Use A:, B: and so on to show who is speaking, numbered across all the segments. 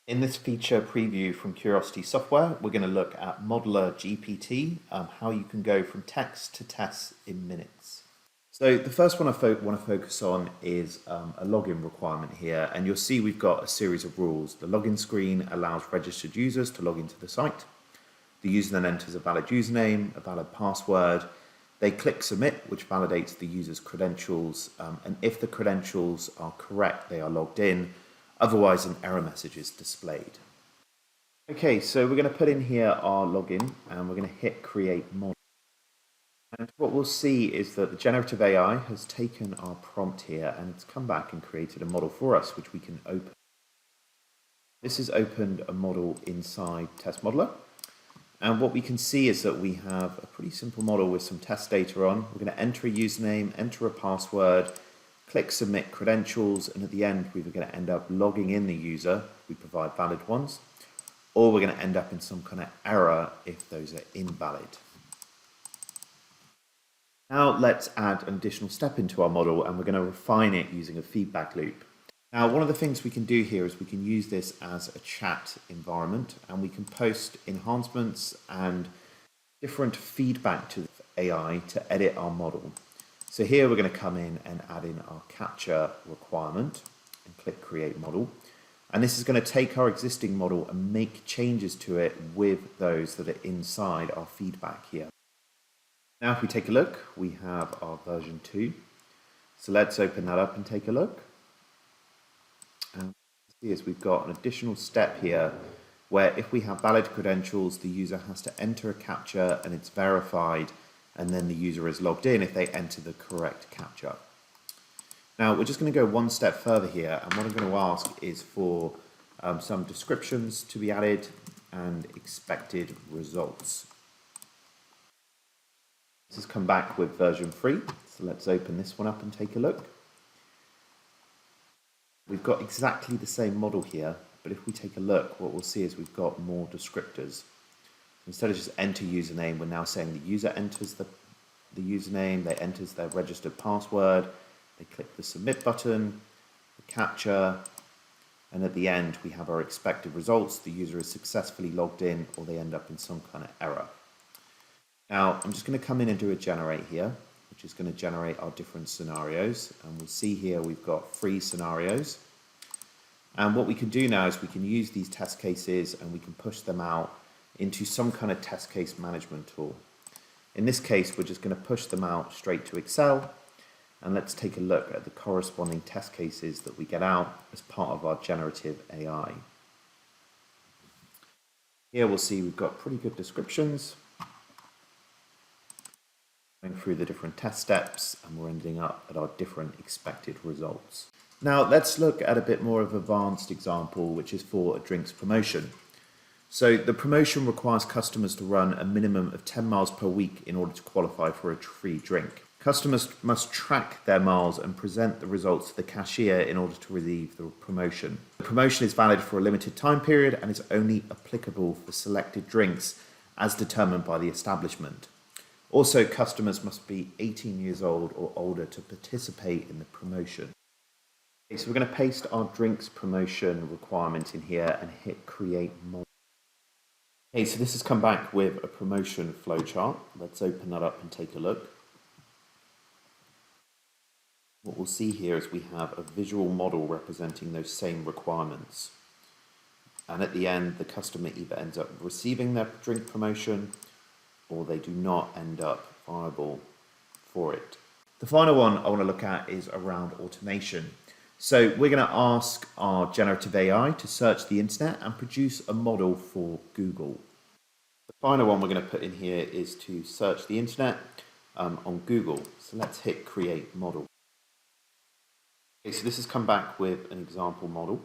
A: In this feature preview from Curiosity Software, we're going to look at ModelGPT, how you can go from text to tests in minutes. So the first one I want to focus on is a login requirement here, and you'll see we've got a series of rules. The login screen allows registered users to log into the site. The user then enters a valid username, a valid password. They click submit, which validates the user's credentials, and if the credentials are correct, they are logged in. Otherwise, an error message is displayed. Okay, so we're going to put in here our login and we're going to hit create model. And what we'll see is that the generative AI has taken our prompt here and it's come back and created a model for us, which we can open. This has opened a model inside Test Modeler. And what we can see is that we have a pretty simple model with some test data on. We're going to enter a username, enter a password, click submit credentials, and at the end we're going to end up logging in the user. We provide valid ones, or we're going to end up in some kind of error if those are invalid. Now let's add an additional step into our model and we're going to refine it using a feedback loop. Now one of the things we can do here is we can use this as a chat environment and we can post enhancements and different feedback to AI to edit our model. So here we're going to come in and add in our capture requirement and click create model. And this is going to take our existing model and make changes to it with those that are inside our feedback here. Now if we take a look, we have our version 2. So let's open that up and take a look. And see as we've got an additional step here where if we have valid credentials, the user has to enter a captcha and it's verified, and then the user is logged in if they enter the correct captcha. Now we're just going to go one step further here, and what I'm going to ask is for some descriptions to be added and expected results. This has come back with version 3, so let's open this one up and take a look. We've got exactly the same model here, but if we take a look, what we'll see is we've got more descriptors. Instead of just enter username, we're now saying the user enters the username, they enters their registered password, they click the submit button, the captcha, and at the end we have our expected results. The user is successfully logged in or they end up in some kind of error. Now I'm just going to come in and do a generate here, which is going to generate our different scenarios, and we'll see here we've got 3 scenarios. And what we can do now is we can use these test cases and we can push them out into some kind of test case management tool. In this case, we're just going to push them out straight to Excel, and let's take a look at the corresponding test cases that we get out as part of our generative AI. Here we'll see we've got pretty good descriptions, going through the different test steps, and we're ending up at our different expected results. Now let's look at a bit more of an advanced example, which is for a drinks promotion. So the promotion requires customers to run a minimum of 10 miles per week in order to qualify for a free drink. Customers must track their miles and present the results to the cashier in order to receive the promotion. The promotion is valid for a limited time period and is only applicable for selected drinks as determined by the establishment. Also, customers must be 18 years old or older to participate in the promotion. Okay, so we're going to paste our drinks promotion requirement in here and hit create model. Okay, so this has come back with a promotion flowchart. Let's open that up and take a look. What we'll see here is we have a visual model representing those same requirements. And at the end, the customer either ends up receiving their drink promotion or they do not end up viable for it. The final one I want to look at is around automation. So we're going to ask our generative AI to search the internet and produce a model for Google. The final one we're going to put in here is to search the internet on Google. So let's hit create model. Okay, so this has come back with an example model.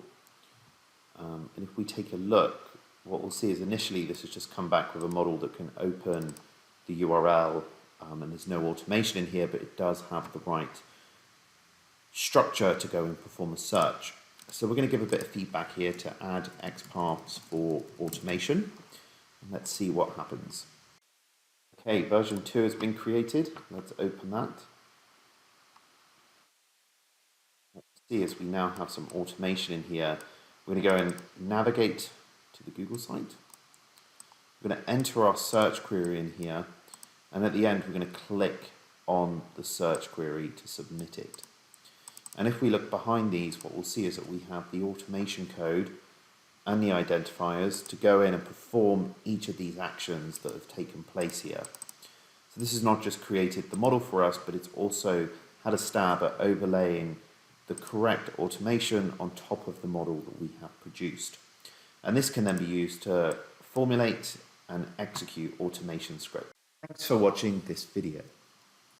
A: And if we take a look, what we'll see is initially this has just come back with a model that can open the URL, and there's no automation in here, but it does have the right structure to go and perform a search. So we're going to give a bit of feedback here to add XPaths for automation. And let's see what happens. Okay, version 2 has been created. Let's open that. Let's see as we now have some automation in here We're going to go and navigate to the Google site. We're going to enter our search query in here, and at the end we're going to click on the search query to submit it. And if we look behind these, what we'll see is that we have the automation code and the identifiers to go in and perform each of these actions that have taken place here. So this has not just created the model for us, but it's also had a stab at overlaying the correct automation on top of the model that we have produced. And this can then be used to formulate and execute automation scripts. Thanks for watching this video.